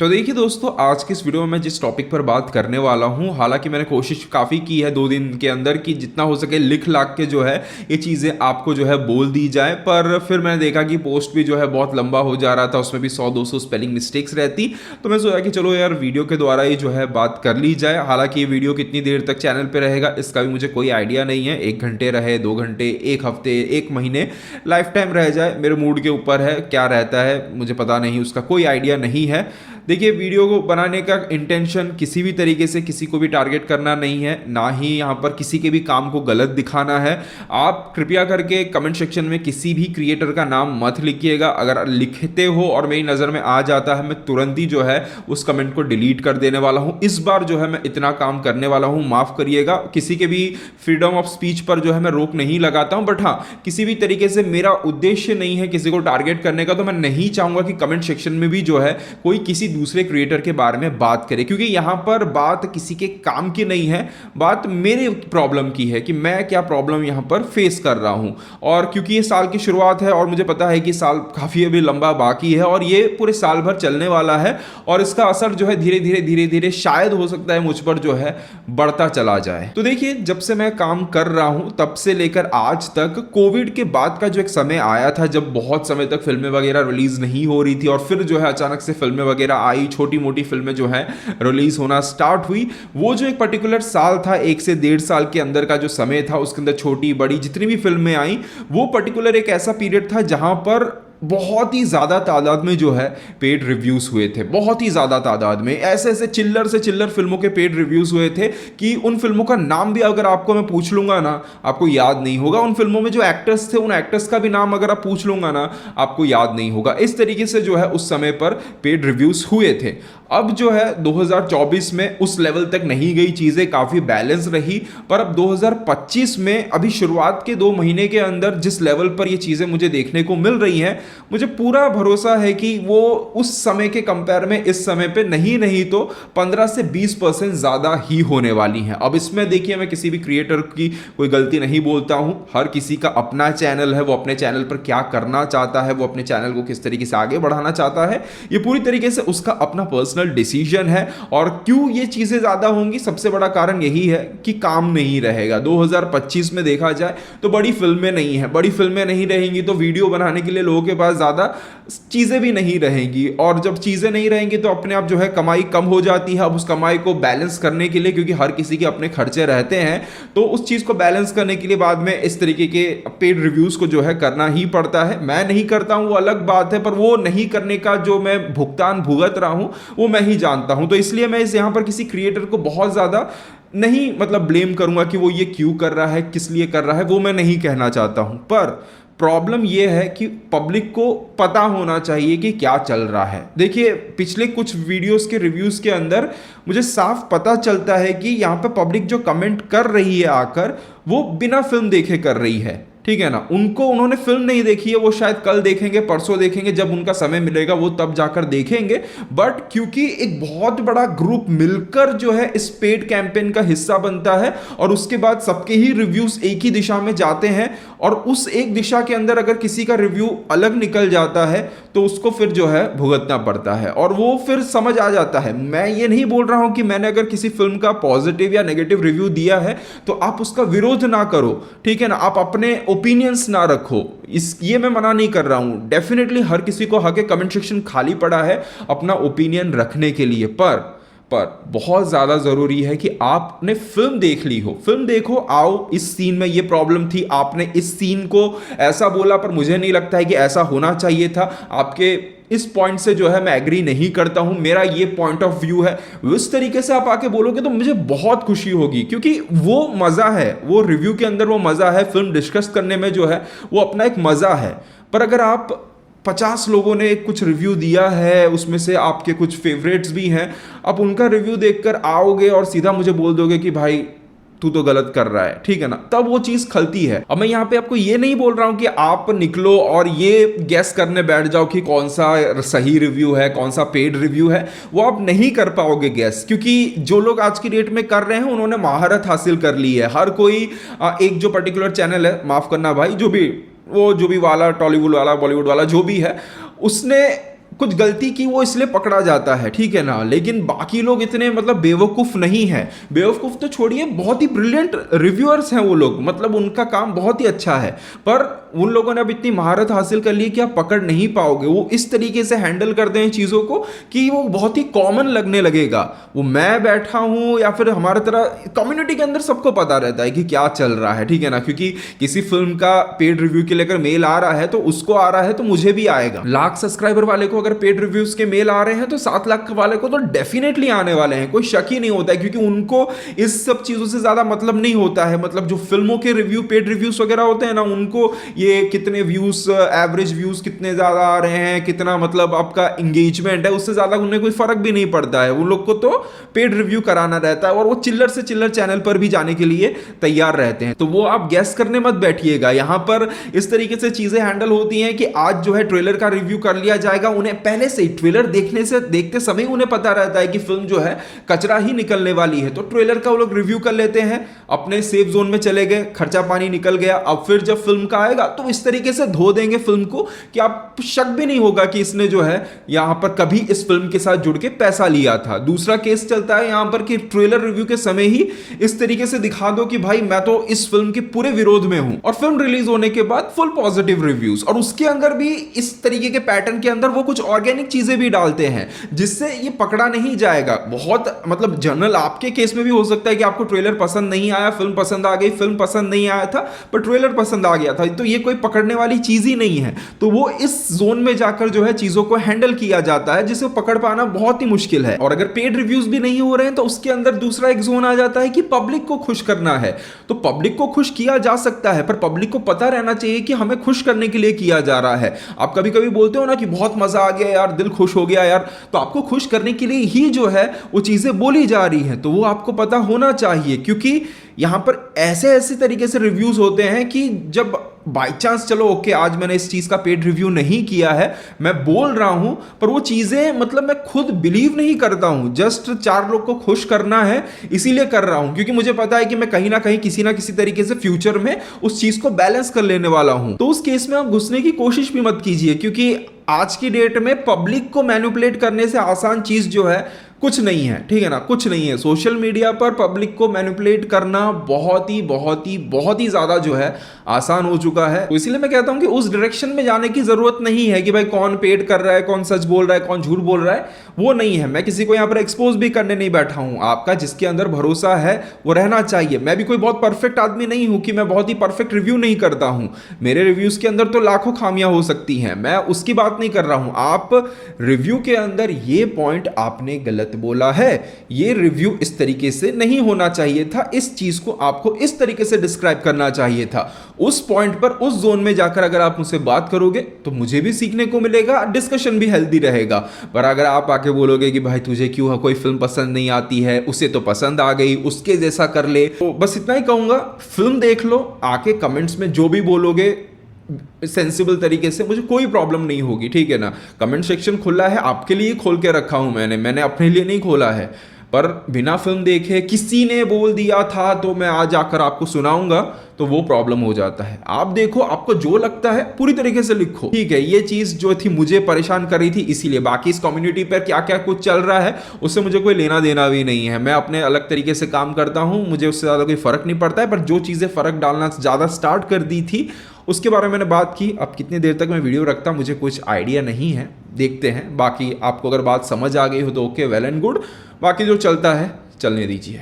तो देखिए दोस्तों, आज की इस वीडियो में मैं जिस टॉपिक पर बात करने वाला हूं, हालांकि मैंने कोशिश काफ़ी की है 2 दिन के अंदर कि जितना हो सके लिख लाख के जो है ये चीज़ें आपको जो है बोल दी जाए, पर फिर मैंने देखा कि पोस्ट भी जो है बहुत लंबा हो जा रहा था, उसमें भी 100-200 स्पेलिंग मिस्टेक्स रहती। तो मैं सोचा कि चलो यार वीडियो के द्वारा ही जो है बात कर ली जाए। हालांकि ये वीडियो कितनी देर तक चैनल पर रहेगा इसका भी मुझे कोई आइडिया नहीं है, 1 घंटे रहे, 2 घंटे, 1 हफ्ते, 1 महीने, लाइफ टाइम रह जाए, मेरे मूड के ऊपर है, क्या रहता है मुझे पता नहीं, उसका कोई आइडिया नहीं है। देखिए, वीडियो को बनाने का इंटेंशन किसी भी तरीके से किसी को भी टारगेट करना नहीं है, ना ही यहाँ पर किसी के भी काम को गलत दिखाना है। आप कृपया करके कमेंट सेक्शन में किसी भी क्रिएटर का नाम मत लिखिएगा। अगर लिखते हो और मेरी नज़र में आ जाता है, मैं तुरंत ही जो है उस कमेंट को डिलीट कर देने वाला हूँ। इस बार जो है मैं इतना काम करने वाला हूँ, माफ़ करिएगा। किसी के भी फ्रीडम ऑफ स्पीच पर जो है मैं रोक नहीं लगाता हूँ, बट हाँ, किसी भी तरीके से मेरा उद्देश्य नहीं है किसी को टारगेट करने का, तो मैं नहीं चाहूँगा कि कमेंट सेक्शन में भी जो है कोई किसी दूसरे क्रिएटर के बारे में बात करे, क्योंकि यहां पर बात किसी के काम की नहीं है, बात मेरे प्रॉब्लम की है कि मैं क्या प्रॉब्लम यहां पर फेस कर रहा हूं। और क्योंकि ये साल की शुरुआत है और मुझे पता है कि साल काफी अभी लंबा बाकी है और ये पूरे साल भर चलने वाला है, और इसका असर जो है धीरे धीरे शायद हो सकता है मुझ पर जो है बढ़ता चला जाए। तो देखिए, जब से मैं काम कर रहा हूं तब से लेकर आज तक कोविड के बाद का जो एक समय आया था, जब बहुत समय तक फिल्में वगैरह रिलीज नहीं हो रही थी और फिर जो है अचानक से फिल्में वगैरह आई, छोटी मोटी फिल्में जो है रिलीज होना स्टार्ट हुई। वो जो एक पर्टिकुलर साल था, 1 से 1.5 साल के अंदर का जो समय था, उसके अंदर छोटी बड़ी जितनी भी फिल्में आई, वो पर्टिकुलर एक ऐसा पीरियड था जहां पर बहुत ही ज़्यादा तादाद में जो है पेड रिव्यूज़ हुए थे। बहुत ही ज़्यादा तादाद में ऐसे ऐसे चिल्लर से चिल्लर फिल्मों के पेड रिव्यूज़ हुए थे कि उन फिल्मों का नाम भी अगर आपको मैं पूछ लूँगा ना, आपको याद नहीं होगा। उन फिल्मों में जो एक्टर्स थे, उन एक्टर्स का भी नाम अगर आप पूछ लूँगा ना, आपको याद नहीं होगा। इस तरीके से जो है उस समय पर पेड रिव्यूज़ हुए थे। अब जो है 2024 में उस लेवल तक नहीं गई, चीज़ें काफ़ी बैलेंस रही, पर अब 2025 में अभी शुरुआत के 2 महीने के अंदर जिस लेवल पर ये चीज़ें मुझे देखने को मिल रही हैं, मुझे पूरा भरोसा है कि वो उस समय के कंपेयर में इस समय पे नहीं तो 15 से 20% ज़्यादा ही होने वाली हैं। अब इसमें देखिए, मैं किसी भी क्रिएटर की कोई गलती नहीं बोलता हूँ, हर किसी का अपना चैनल है, वो अपने चैनल पर क्या करना चाहता है, वो अपने चैनल को किस तरीके से आगे बढ़ाना चाहता है, ये पूरी तरीके से उसका अपना पर्सनल डिसीजन है। और क्यों ये चीजें ज्यादा होंगी, सबसे बड़ा कारण यही है कि काम नहीं रहेगा। 2025 में देखा जाए तो बड़ी फिल्में नहीं है, बड़ी फिल्में नहीं रहेंगी तो वीडियो बनाने के लिए लोगों के पास ज्यादा चीजें भी नहीं रहेंगी, और जब चीजें नहीं रहेंगी तो अपने आप जो है कमाई कम हो जाती है। अब उस कमाई को बैलेंस करने के लिए, क्योंकि हर किसी के अपने खर्चे रहते हैं, तो उस चीज को बैलेंस करने के लिए बाद में इस तरीके के पेड रिव्यूज को जो है करना ही पड़ता है। मैं नहीं करता हूं वो अलग बात है, पर वो नहीं करने का जो मैं भुगतान भुगत रहा हूं वो मैं ही जानता हूं। तो इसलिए मैं इस यहां पर किसी क्रिएटर को बहुत ज्यादा नहीं ब्लेम करूंगा कि वो ये क्यों कर रहा है, किस लिए कर रहा है, वो मैं नहीं कहना चाहता हूं। पर प्रॉब्लम यह है कि पब्लिक को पता होना चाहिए कि क्या चल रहा है। देखिए, पिछले कुछ वीडियोस के रिव्यूज के अंदर मुझे साफ पता चलता है कि यहाँ पे पब्लिक जो कमेंट कर रही है आकर, वो बिना फिल्म देखे कर रही है, ठीक है ना। उन्होंने फिल्म नहीं देखी है, वो शायद कल देखेंगे, परसों देखेंगे, जब उनका समय मिलेगा वो तब जाकर देखेंगे। बट क्योंकि एक बहुत बड़ा ग्रुप मिलकर जो है इस पेड कैंपेन का हिस्सा बनता है, और उसके बाद सबके ही रिव्यूज एक ही दिशा में जाते हैं, और उस एक दिशा के अंदर अगर किसी का रिव्यू अलग निकल जाता है तो उसको फिर जो है भुगतना पड़ता है, और वो फिर समझ आ जाता है। मैं ये नहीं बोल रहा हूं कि मैंने अगर किसी फिल्म का पॉजिटिव या नेगेटिव रिव्यू दिया है तो आप उसका विरोध ना करो, ठीक है ना, आप अपने ओपिनियंस ना रखो, ये मैं मना नहीं कर रहा हूं। डेफिनेटली हर किसी को हक है, कमेंट सेक्शन खाली पड़ा है अपना ओपिनियन रखने के लिए, पर बहुत ज्यादा जरूरी है कि आपने फिल्म देख ली हो। फिल्म देखो, आओ इस सीन में ये प्रॉब्लम थी, आपने इस सीन को ऐसा बोला, पर मुझे नहीं लगता है कि ऐसा होना चाहिए था। आपके इस पॉइंट से जो है मैं एग्री नहीं करता हूं, मेरा ये पॉइंट ऑफ व्यू है। उस तरीके से आप आके बोलोगे तो मुझे बहुत खुशी होगी, क्योंकि वो मजा है, वो रिव्यू के अंदर वो मजा है, फिल्म डिस्कस करने में जो है वो अपना एक मजा है। पर अगर आप 50 लोगों ने कुछ रिव्यू दिया है, उसमें से आपके कुछ फेवरेट्स भी हैं, आप उनका रिव्यू देखकर आओगे और सीधा मुझे बोल दोगे कि भाई तू तो गलत कर रहा है, ठीक है ना, तब वो चीज खलती है। अब मैं यहाँ पे आपको ये नहीं बोल रहा हूं कि आप निकलो और ये गैस करने बैठ जाओ कि कौन सा सही रिव्यू है, कौन सा पेड रिव्यू है, वो आप नहीं कर पाओगे गैस, क्योंकि जो लोग आज की डेट में कर रहे हैं उन्होंने महारत हासिल कर ली है। हर कोई एक जो पर्टिकुलर चैनल है, माफ करना भाई, जो भी वाला, टॉलीवुड वाला, बॉलीवुड वाला, जो भी है, उसने कुछ गलती की वो इसलिए पकड़ा जाता है, ठीक है ना। लेकिन बाकी लोग इतने मतलब बेवकूफ़ नहीं है। बेवकूफ़ तो छोड़िए, बहुत ही ब्रिलियंट रिव्यूअर्स हैं वो लोग, मतलब उनका काम बहुत ही अच्छा है। पर उन लोगों ने अब इतनी महारत हासिल कर ली कि आप पकड़ नहीं पाओगे। वो इस तरीके से हैंडल करते हैं चीज़ों को कि वो बहुत ही कॉमन लगने लगेगा। वो मैं बैठा हूँ या फिर हमारे तरह कम्युनिटी के अंदर सबको पता रहता है कि क्या चल रहा है, ठीक है ना। क्योंकि किसी फिल्म का पेड रिव्यू के लेकर मेल आ रहा है तो उसको आ रहा है तो मुझे भी आएगा। लाख सब्सक्राइबर वाले को अगर पेड रिव्यूज के मेल आ रहे हैं तो 7 लाख वाले को तो डेफिनेटली आने वाले हैं, कोई शक ही नहीं होता है। क्योंकि उनको इस सब चीजों से ज्यादा मतलब नहीं होता है। मतलब जो फिल्मों के रिव्यू, पेड रिव्यूज वगैरह होते हैं ना, उनको ये कितने व्यूज, एवरेज व्यूज कितने ज्यादा आ रहे हैं, कितना मतलब आपका इंगेजमेंट है, उससे ज्यादा उन्हें कोई फर्क भी नहीं पड़ता है। उन लोग को तो पेड रिव्यू कराना रहता है और वो चिल्लर से चिल्लर चैनल पर भी जाने के लिए तैयार रहते हैं। तो वो आप गैस करने मत बैठिएगा। यहां पर इस तरीके से चीजें हैंडल होती हैं कि आज जो है ट्रेलर का रिव्यू कर लिया जाएगा। उन्हें पहले से ही ट्रेलर देखते समय उन्हें पता रहता है कि फिल्म जो है कचरा ही निकलने वाली है, तो ट्रेलर का वो लोग रिव्यू कर लेते हैं, अपने सेफ जोन में चले गए, खर्चा पानी निकल गया। अब फिर जब फिल्म का आएगा तो इस तरीके से धो देंगे फिल्म को कि आप शक भी नहीं होगा कि इसने जो है यहां पर कभी इस फिल्म के साथ जुड़ के पैसा लिया था। दूसरा केस चलता है यहां पर कि ट्रेलर रिव्यू के समय ही इस तरीके से दिखा दो कि भाई मैं तो इस फिल्म के पूरे विरोध में हूं, और फिल्म रिलीज होने के बाद फुल पॉजिटिव रिव्यूज, और उसके अंदर भी इस तरीके के पैटर्न के अंदर वो कुछ ऑर्गेनिक चीजें भी डालते हैं जिससे ये पकड़ा नहीं जाएगा। बहुत मतलब जनरल आपके केस में भी हो सकता है कि आपको ट्रेलर पसंद नहीं आया, फिल्म पसंद आ गई, फिल्म पसंद नहीं आया था पर ट्रेलर पसंद आ गया था, तो ये कोई पकड़ने वाली चीज ही नहीं है। तो वो इस जोन में जाकर जो है चीजों को हैंडल किया जाता है जिसे पकड़ पाना बहुत ही मुश्किल है। और अगर पेड रिव्यूज भी नहीं हो रहे हैं तो उसके अंदर दूसरा एक जोन आ जाता है कि पब्लिक को खुश करना है। तो पब्लिक को खुश किया जा सकता है पर पब्लिक को पता रहना चाहिए कि हमें खुश करने के लिए किया जा रहा है। आप कभी कभी बोलते हो ना कि बहुत मजा आ गया यार, दिल खुश हो गया यार, तो आपको खुश करने के लिए ही जो है वो चीजें बोली जा रही हैं, तो वो आपको पता होना चाहिए। क्योंकि यहां पर ऐसे तरीके से रिव्यूज होते हैं कि जब बाई चांस चलो ओके आज मैंने इस चीज का पेड रिव्यू नहीं किया है, मैं बोल रहा हूं, पर वो चीजें मतलब मैं खुद बिलीव नहीं करता हूं, जस्ट 4 लोग को खुश करना है इसीलिए कर रहा हूं, क्योंकि मुझे पता है कि मैं कहीं ना किसी तरीके से फ्यूचर में उस चीज को बैलेंस कर लेने वाला हूं। तो उस केस में आप घुसने की कोशिश भी मत कीजिए, क्योंकि आज की डेट में पब्लिक को मैनिपुलेट करने से आसान चीज जो है कुछ नहीं है, ठीक है ना, कुछ नहीं है। सोशल मीडिया पर पब्लिक को मैनिपुलेट करना बहुत ही ज्यादा जो है आसान हो चुका है। तो इसीलिए मैं कहता हूं कि उस डायरेक्शन में जाने की जरूरत नहीं है कि भाई कौन पेड कर रहा है, कौन सच बोल रहा है, कौन झूठ बोल रहा है, वो नहीं है। मैं किसी को यहां पर एक्सपोज भी करने नहीं बैठा हूं। आपका जिसके अंदर भरोसा है वो रहना चाहिए। मैं भी कोई बहुत परफेक्ट आदमी नहीं हूं कि मैं बहुत ही परफेक्ट रिव्यू नहीं करता हूं। मेरे रिव्यूज के अंदर तो लाखों खामियां हो सकती हैं, मैं उसकी बात नहीं कर रहा हूं। आप रिव्यू के अंदर ये पॉइंट आपने गलत बोला है, ये रिव्यू इस तरीके से नहीं होना चाहिए था, इस चीज को आपको इस तरीके से डिस्क्राइब करना चाहिए था। उस पॉइंट पर, उस जोन में जाकर अगर आप मुझसे बात करोगे तो मुझे भी सीखने को मिलेगा, डिस्कशन भी हेल्दी रहेगा। पर अगर आप आके बोलोगे कि भाई तुझे क्यों कोई फिल्म पसंद नहीं आती है, उसे तो पसंद आ गई, उसके जैसा कर ले, तो बस इतना ही कहूंगा, फिल्म देख लो, आके कमेंट्स में जो भी बोलोगे सेंसिबल तरीके से, मुझे कोई प्रॉब्लम नहीं होगी, ठीक है ना। कमेंट सेक्शन खुला है, आपके लिए खोल के रखा हूं मैंने अपने लिए नहीं खोला है। पर बिना फिल्म देखे किसी ने बोल दिया था तो मैं आज आकर आपको सुनाऊंगा, तो वो प्रॉब्लम हो जाता है। आप देखो, आपको जो लगता है पूरी तरीके से लिखो, ठीक है। ये चीज जो थी मुझे परेशान कर रही थी, इसीलिए बाकी इस कम्युनिटी पर क्या क्या कुछ चल रहा है उससे मुझे कोई लेना देना भी नहीं है। मैं अपने अलग तरीके से काम करता हूं, मुझे उससे ज्यादा कोई फर्क नहीं पड़ता है। पर जो चीजें फर्क डालना ज्यादा स्टार्ट कर दी थी उसके बारे में मैंने बात की। अब कितनी देर तक मैं वीडियो रखता मुझे कुछ आइडिया नहीं है, देखते हैं। बाकी आपको अगर बात समझ आ गई हो तो ओके, वेल एंड गुड, बाकी जो चलता है चलने दीजिए।